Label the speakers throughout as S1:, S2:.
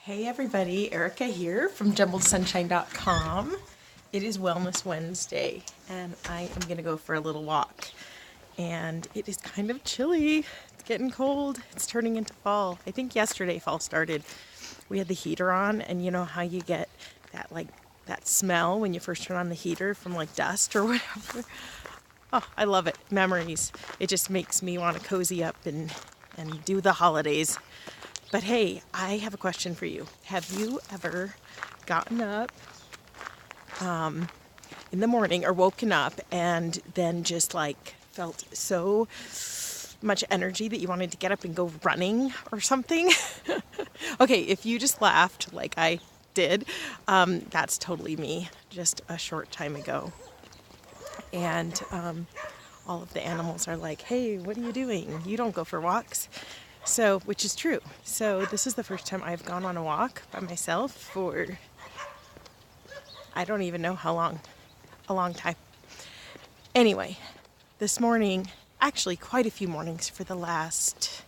S1: Hey everybody, Erica here from jumbledsunshine.com. It is Wellness Wednesday and I am going to go for a little walk. And it is kind of chilly. It's getting cold. It's turning into fall. I think yesterday fall started. We had the heater on, and you know how you get that smell when you first turn on the heater from like dust or whatever. Oh, I love it. Memories. It just makes me want to cozy up and do the holidays. But hey, I have a question for you. Have you ever gotten up in the morning or woken up and then just like felt so much energy that you wanted to get up and go running or something? Okay, if you just laughed like I did, that's totally me just a short time ago. And all of the animals are like, hey, what are you doing? You don't go for walks. So, which is true. So this is the first time I've gone on a walk by myself for, I don't even know how long, a long time. Anyway, this morning, actually quite a few mornings for the last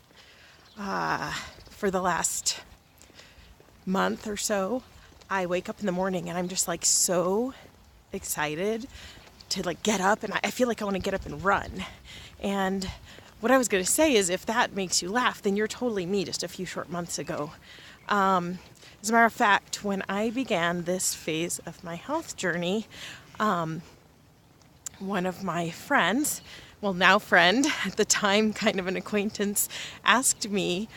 S1: month or so, I wake up in the morning and I'm just like so excited to like get up, and I feel like I want to get up and run. And what I was going to say is, if that makes you laugh, then you're totally me just a few short months ago. As a matter of fact, when I began this phase of my health journey, one of my friends, well, now friend, at the time kind of an acquaintance, asked me,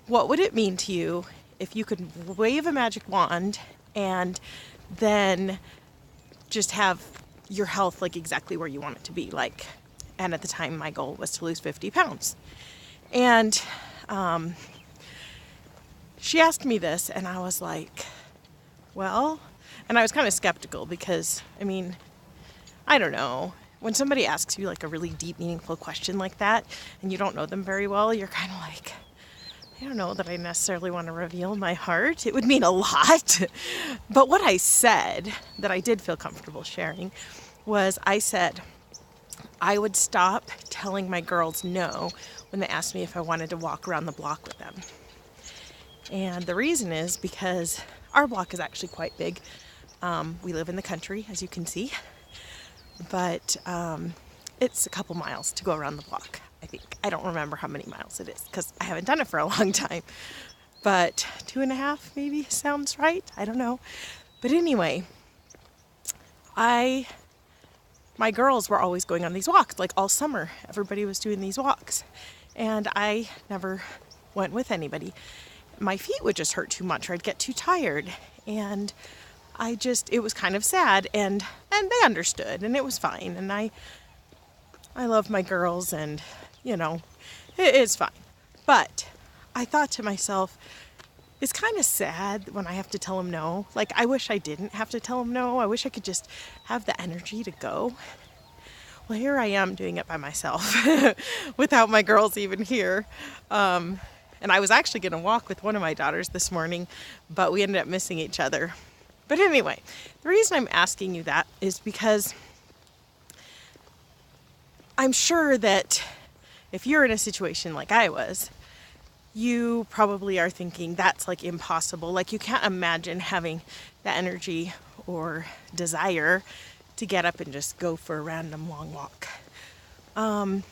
S1: what would it mean to you if you could wave a magic wand and then just have your health like exactly where you want it to be, like. And at the time, my goal was to lose 50 pounds. And she asked me this, and I was like, well, and I was kind of skeptical because, I mean, I don't know. When somebody asks you like a really deep, meaningful question like that, and you don't know them very well, you're kind of like, I don't know that I necessarily want to reveal my heart. It would mean a lot. But what I said that I did feel comfortable sharing was, I said, I would stop telling my girls no when they asked me if I wanted to walk around the block with them. And the reason is because our block is actually quite big. We live in the country, as you can see, but it's a couple miles to go around the block, I think. I don't remember how many miles it is because I haven't done it for a long time, but 2.5 maybe sounds right. I don't know. But anyway, my girls were always going on these walks, like all summer. Everybody was doing these walks. And I never went with anybody. My feet would just hurt too much, or I'd get too tired. And it was kind of sad. And they understood, and it was fine. And I love my girls, and, you know, it's fine. But I thought to myself, it's kind of sad when I have to tell them no. Like, I wish I didn't have to tell them no. I wish I could just have the energy to go. Well, here I am doing it by myself without my girls even here. And I was actually going to walk with one of my daughters this morning, but we ended up missing each other. But anyway, the reason I'm asking you that is because I'm sure that if you're in a situation like I was, you probably are thinking that's like impossible. Like, you can't imagine having the energy or desire to get up and just go for a random long walk. And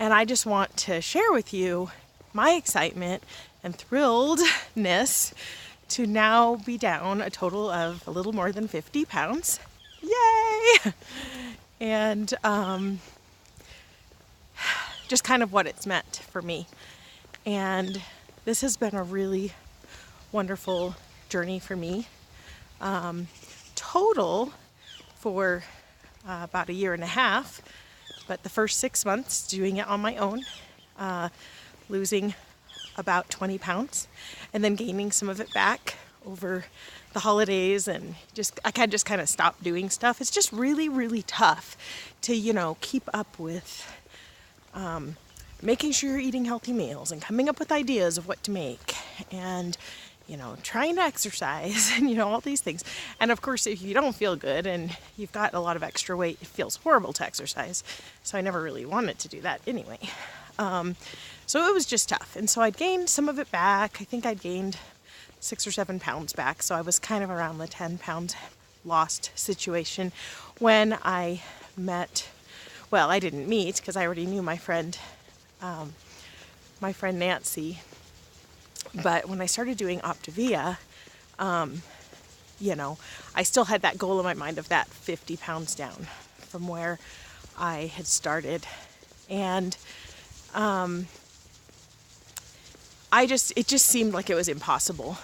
S1: I just want to share with you my excitement and thrilledness to now be down a total of a little more than 50 pounds. Yay! And just kind of what it's meant for me. And this has been a really wonderful journey for me. Total for about 1.5 years, but the first 6 months doing it on my own, losing about 20 pounds and then gaining some of it back over the holidays, and I kind of stopped doing stuff. It's just really, really tough to, keep up with making sure you're eating healthy meals and coming up with ideas of what to make and, trying to exercise and, all these things. And of course, if you don't feel good and you've got a lot of extra weight, it feels horrible to exercise. So I never really wanted to do that anyway. So it was just tough. And so I'd gained some of it back. I think I'd gained 6 or 7 pounds back. So I was kind of around the 10 pound lost situation when I met, well, I didn't meet because I already knew my friend Nancy. But when I started doing Optavia, I still had that goal in my mind of that 50 pounds down from where I had started. And it just seemed like it was impossible.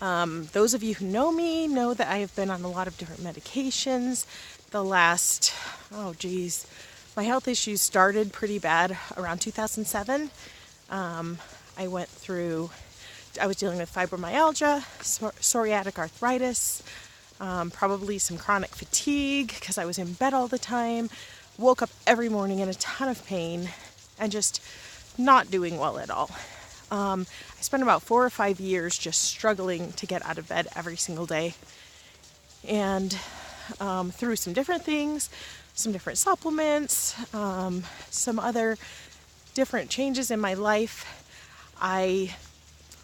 S1: Those of you who know me know that I have been on a lot of different medications. My health issues started pretty bad around 2007. I was dealing with fibromyalgia, psoriatic arthritis, probably some chronic fatigue because I was in bed all the time, woke up every morning in a ton of pain, and just not doing well at all. I spent about 4 or 5 years just struggling to get out of bed every single day. And through some different things, some different supplements, some other different changes in my life, I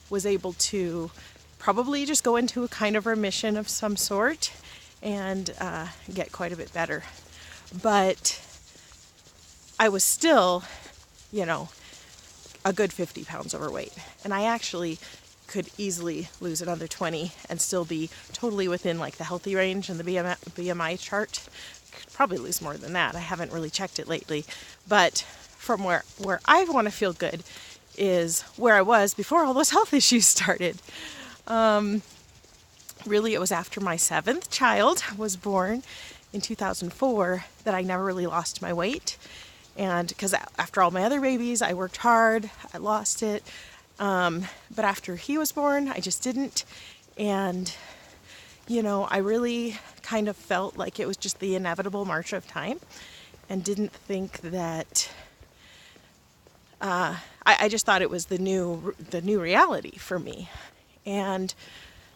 S1: was able to probably just go into a kind of remission of some sort and get quite a bit better. But I was still, a good 50 pounds overweight. And I actually could easily lose another 20 and still be totally within like the healthy range and the BMI chart. Could probably lose more than that. I haven't really checked it lately. But from where I want to feel good is where I was before all those health issues started. Really, it was after my 7th child was born in 2004 that I never really lost my weight. And because after all my other babies, I worked hard, I lost it. But after he was born, I just didn't. And, I really kind of felt like it was just the inevitable march of time and didn't think that, I just thought it was the new reality for me. And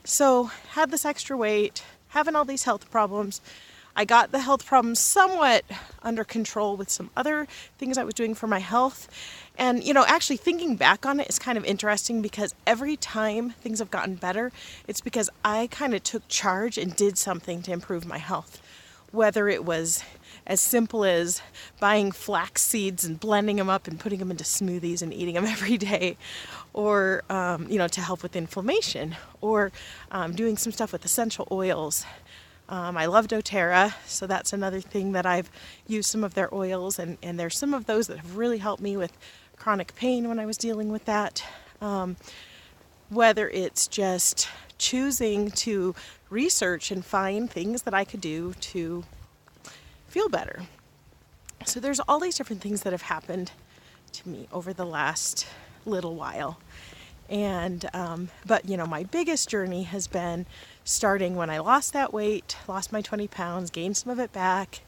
S1: so had this extra weight, having all these health problems. I got the health problems somewhat under control with some other things I was doing for my health. And, actually thinking back on it is kind of interesting because every time things have gotten better, it's because I kind of took charge and did something to improve my health. Whether it was as simple as buying flax seeds and blending them up and putting them into smoothies and eating them every day, or, to help with inflammation, or doing some stuff with essential oils. I love doTERRA, so that's another thing that I've used some of their oils, and there's some of those that have really helped me with chronic pain when I was dealing with that. Whether it's just choosing to research and find things that I could do to feel better. So there's all these different things that have happened to me over the last little while. And, but my biggest journey has been starting when I lost that weight, lost my 20 pounds, gained some of it back,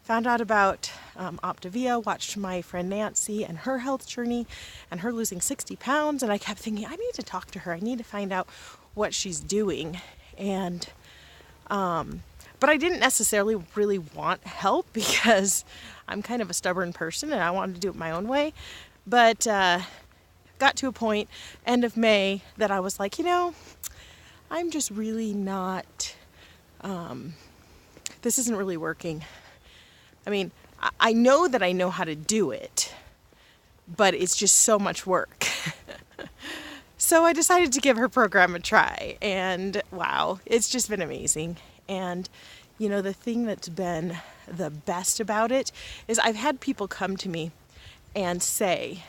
S1: found out about Optavia, watched my friend Nancy and her health journey and her losing 60 pounds. And I kept thinking, I need to talk to her. I need to find out what she's doing. And, but I didn't necessarily really want help because I'm kind of a stubborn person and I wanted to do it my own way. But, got to a point, end of May, that I was like, I'm just really not, this isn't really working. I mean, I know that I know how to do it, but it's just so much work. So I decided to give her program a try, and wow, it's just been amazing. And, the thing that's been the best about it is I've had people come to me and say,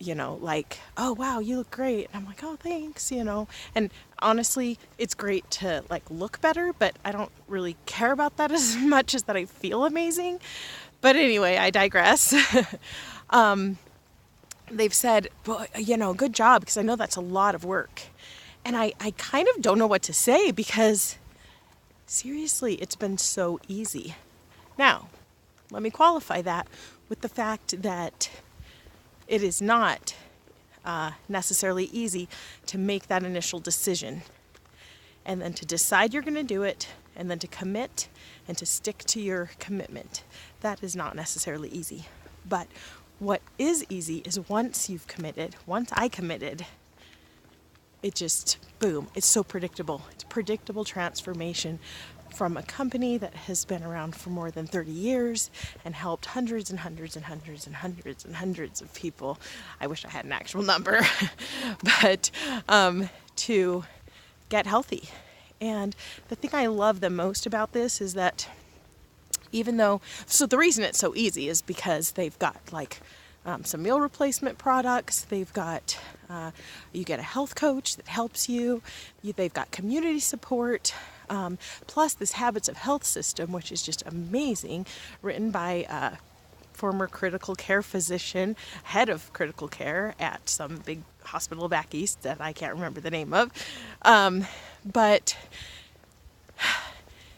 S1: like, oh, wow, you look great. And I'm like, oh, thanks, And honestly, it's great to, look better, but I don't really care about that as much as that I feel amazing. But anyway, I digress. They've said, well, good job, because I know that's a lot of work. And I kind of don't know what to say because, seriously, it's been so easy. Now, let me qualify that with the fact that it is not necessarily easy to make that initial decision and then to decide you're going to do it and then to commit and to stick to your commitment. That is not necessarily easy. But What is easy is once you've committed, once I committed, it just, boom, it's so predictable. It's predictable transformation from a company that has been around for more than 30 years and helped hundreds and hundreds and hundreds and hundreds and hundreds of people. I wish I had an actual number, but to get healthy. And the thing I love the most about this is that so the reason it's so easy is because they've got like some meal replacement products. They've got, you get a health coach that helps you. They've got community support. Plus this Habits of Health system, which is just amazing, written by a former critical care physician, head of critical care at some big hospital back east that I can't remember the name of. But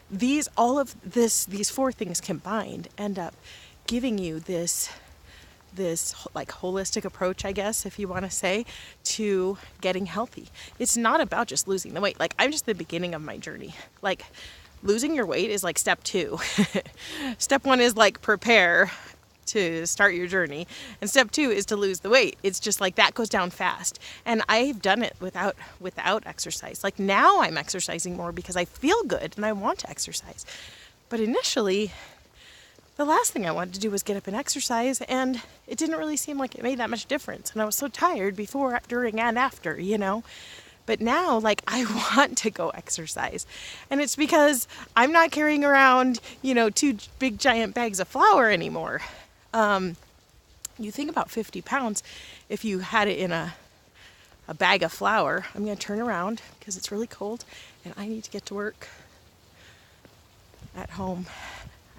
S1: these four things combined end up giving you this like holistic approach, I guess, if you want to say, to getting healthy. It's not about just losing the weight. Like, I'm just the beginning of my journey. Like, losing your weight is like step 2. Step 1 is like prepare to start your journey. And step 2 is to lose the weight. It's just like that goes down fast. And I've done it without exercise. Like, now I'm exercising more because I feel good and I want to exercise. But initially, the last thing I wanted to do was get up and exercise, and it didn't really seem like it made that much difference. And I was so tired before, during, and after, But now, like, I want to go exercise. And it's because I'm not carrying around, 2 big giant bags of flour anymore. You think about 50 pounds, if you had it in a bag of flour. I'm going to turn around because it's really cold, and I need to get to work at home.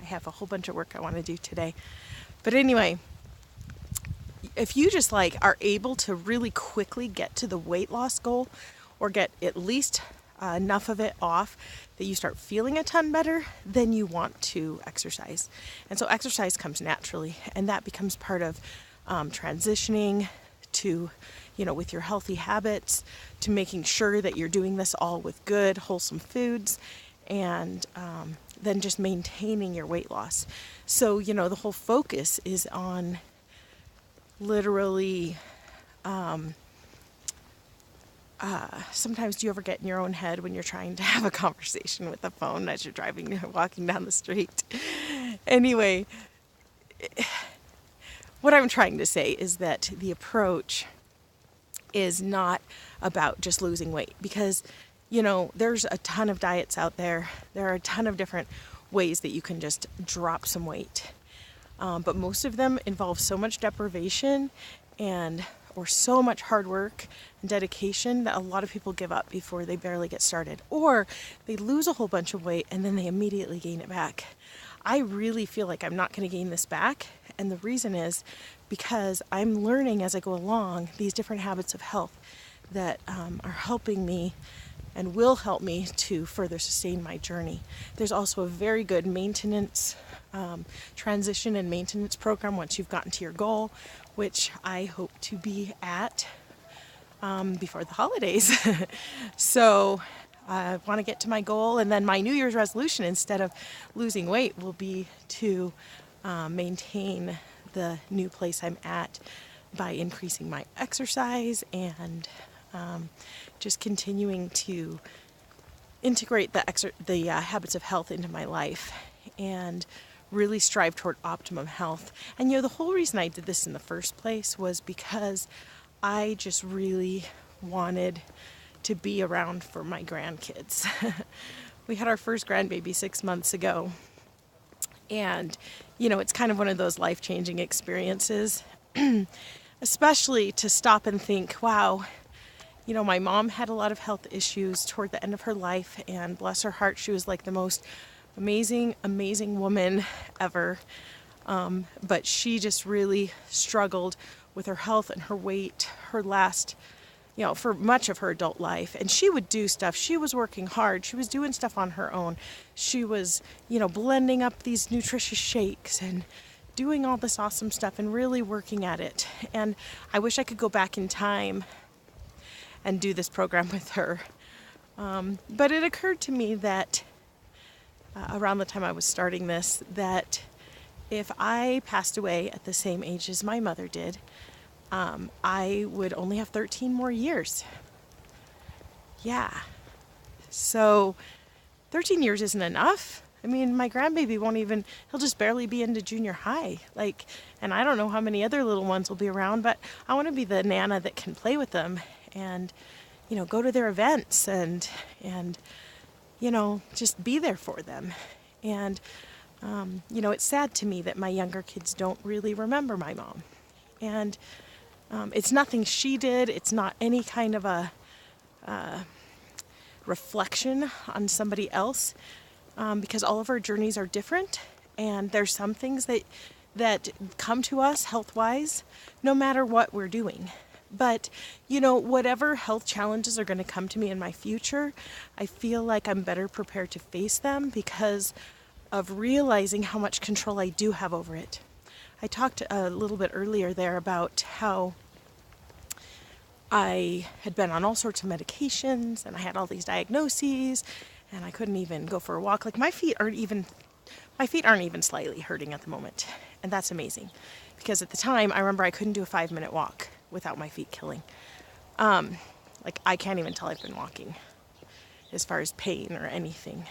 S1: I have a whole bunch of work I want to do today. But anyway, if you just are able to really quickly get to the weight loss goal, or get at least enough of it off that you start feeling a ton better, then you want to exercise. And so exercise comes naturally, and that becomes part of transitioning to, with your healthy habits, to making sure that you're doing this all with good, wholesome foods, and then just maintaining your weight loss. So, the whole focus is on literally, sometimes do you ever get in your own head when you're trying to have a conversation with the phone as you're walking down the street? Anyway, what I'm trying to say is that the approach is not about just losing weight, because there's a ton of diets out there. There are a ton of different ways that you can just drop some weight. But most of them involve so much deprivation or so much hard work and dedication that a lot of people give up before they barely get started. Or they lose a whole bunch of weight and then they immediately gain it back. I really feel like I'm not going to gain this back. And the reason is because I'm learning as I go along these different habits of health that are helping me and will help me to further sustain my journey. There's also a very good maintenance, transition and maintenance program once you've gotten to your goal, which I hope to be at before the holidays. So I want to get to my goal, and then my New Year's resolution, instead of losing weight, will be to maintain the new place I'm at by increasing my exercise and just continuing to integrate the habits of health into my life and really strive toward optimum health. And the whole reason I did this in the first place was because I just really wanted to be around for my grandkids. We had our first grandbaby 6 months ago, and it's kind of one of those life-changing experiences, especially to stop and think, wow, my mom had a lot of health issues toward the end of her life, and bless her heart, she was like the most amazing, amazing woman ever. But she just really struggled with her health and her weight, for much of her adult life. And she would do stuff. She was working hard. She was doing stuff on her own. She was, blending up these nutritious shakes and doing all this awesome stuff and really working at it. And I wish I could go back in time and do this program with her. But it occurred to me that around the time I was starting this, that if I passed away at the same age as my mother did, I would only have 13 more years. Yeah. So 13 years isn't enough. I mean, my grandbaby he'll just barely be into junior high. And I don't know how many other little ones will be around, but I want to be the Nana that can play with them and, go to their events and, just be there for them. And, it's sad to me that my younger kids don't really remember my mom. And it's nothing she did. It's not any kind of a reflection on somebody else, because all of our journeys are different, and there's some things that come to us health-wise no matter what we're doing. But, whatever health challenges are going to come to me in my future, I feel like I'm better prepared to face them because of realizing how much control I do have over it. I talked a little bit earlier there about how I had been on all sorts of medications and I had all these diagnoses and I couldn't even go for a walk. Like my feet aren't even slightly hurting at the moment. And that's amazing because at the time I remember I couldn't do a 5-minute walk without my feet killing. I can't even tell I've been walking as far as pain or anything.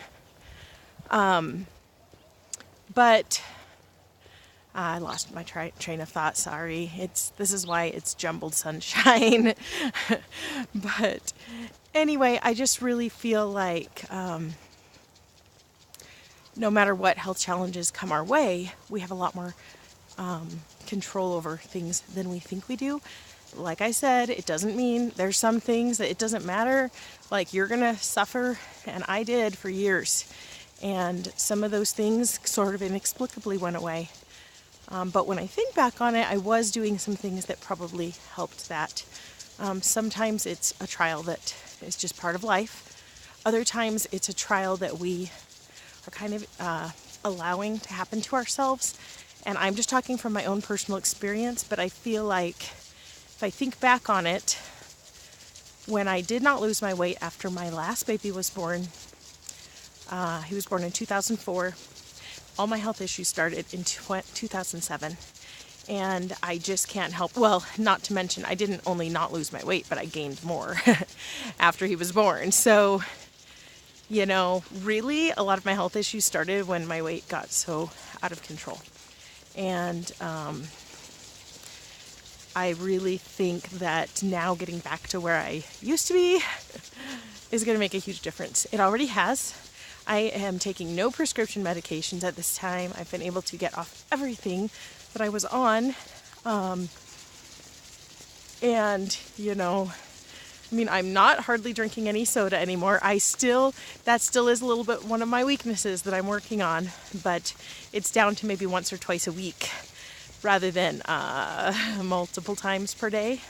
S1: But I lost my train of thought, sorry. This is why it's jumbled sunshine. But anyway, I just really feel like no matter what health challenges come our way, we have a lot more control over things than we think we do. Like I said, it doesn't mean there's some things that it doesn't matter. Like you're going to suffer, and I did for years. And some of those things sort of inexplicably went away. But when I think back on it, I was doing some things that probably helped that. Sometimes it's a trial that is just part of life. Other times it's a trial that we are kind of allowing to happen to ourselves. And I'm just talking from my own personal experience, but I feel like if I think back on it, when I did not lose my weight after my last baby was born, he was born in 2004. All my health issues started in 2007, and I just can't help, well, not to mention, I didn't only not lose my weight, but I gained more after he was born. So, really, a lot of my health issues started when my weight got so out of control. And I really think that now getting back to where I used to be is going to make a huge difference. It already has. I am taking no prescription medications at this time. I've been able to get off everything that I was on. I'm not hardly drinking any soda anymore. That still is a little bit one of my weaknesses that I'm working on, but it's down to maybe once or twice a week rather than multiple times per day.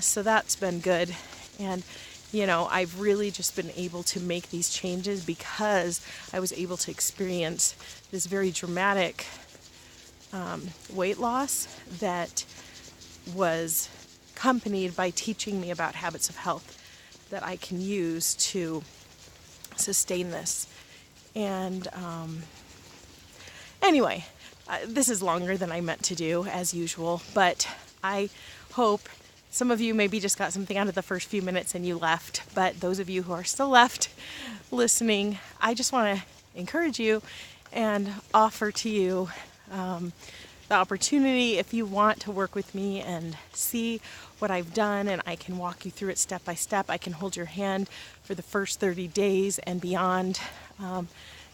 S1: So that's been good. And I've really just been able to make these changes because I was able to experience this very dramatic weight loss that was accompanied by teaching me about habits of health that I can use to sustain this. And anyway, this is longer than I meant to do, as usual, but I hope some of you maybe just got something out of the first few minutes and you left, but those of you who are still left listening, I just want to encourage you and offer to you the opportunity, if you want to work with me and see what I've done, and I can walk you through it step by step. I can hold your hand for the first 30 days and beyond,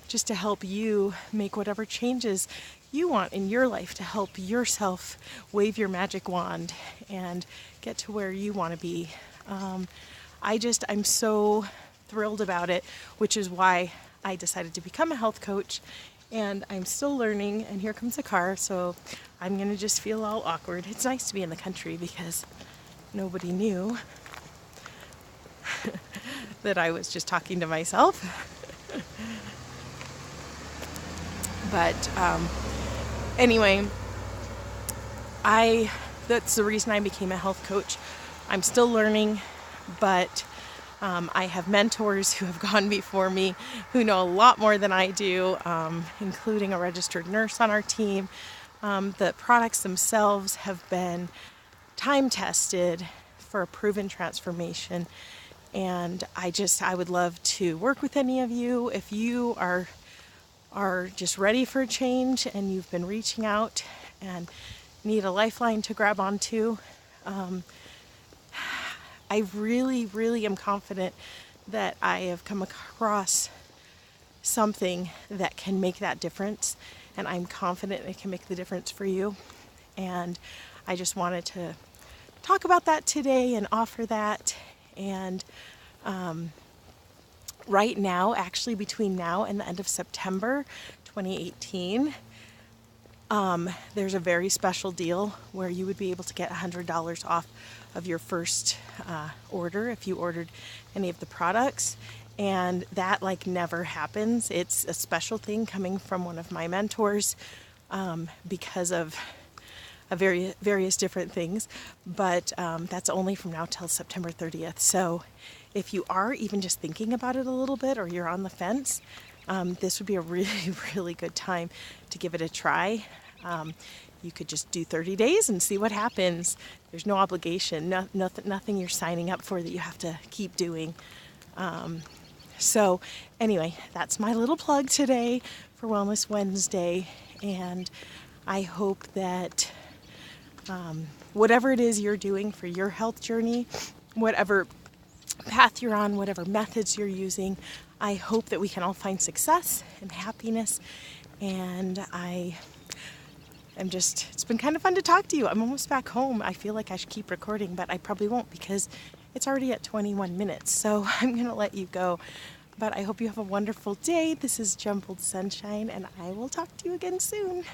S1: just to help you make whatever changes you want in your life to help yourself wave your magic wand and get to where you want to be. I'm so thrilled about it, which is why I decided to become a health coach, and I'm still learning, and here comes a car, so I'm going to just feel all awkward. It's nice to be in the country because nobody knew that I was just talking to myself. But anyway, that's the reason I became a health coach. I'm still learning, but I have mentors who have gone before me who know a lot more than I do, including a registered nurse on our team. The products themselves have been time tested for a proven transformation, and I would love to work with any of you if you are just ready for a change and you've been reaching out and need a lifeline to grab onto. I really, really am confident that I have come across something that can make that difference, and I'm confident it can make the difference for you. And I just wanted to talk about that today and offer that. And right now, actually between now and the end of September 2018, there's a very special deal where you would be able to get $100 off of your first order if you ordered any of the products. And that never happens. It's a special thing coming from one of my mentors because of various different things. But that's only from now till September 30th. So if you are even just thinking about it a little bit, or you're on the fence, this would be a really, really good time to give it a try. You could just do 30 days and see what happens. There's no obligation, nothing you're signing up for that you have to keep doing. So anyway, that's my little plug today for Wellness Wednesday. And I hope that whatever it is you're doing for your health journey, whatever path you're on, whatever methods you're using, I hope that we can all find success and happiness. And it's been kind of fun to talk to you. I'm almost back home. I feel like I should keep recording, but I probably won't because it's already at 21 minutes. So I'm going to let you go. But I hope you have a wonderful day. This is Jumbled Sunshine, and I will talk to you again soon.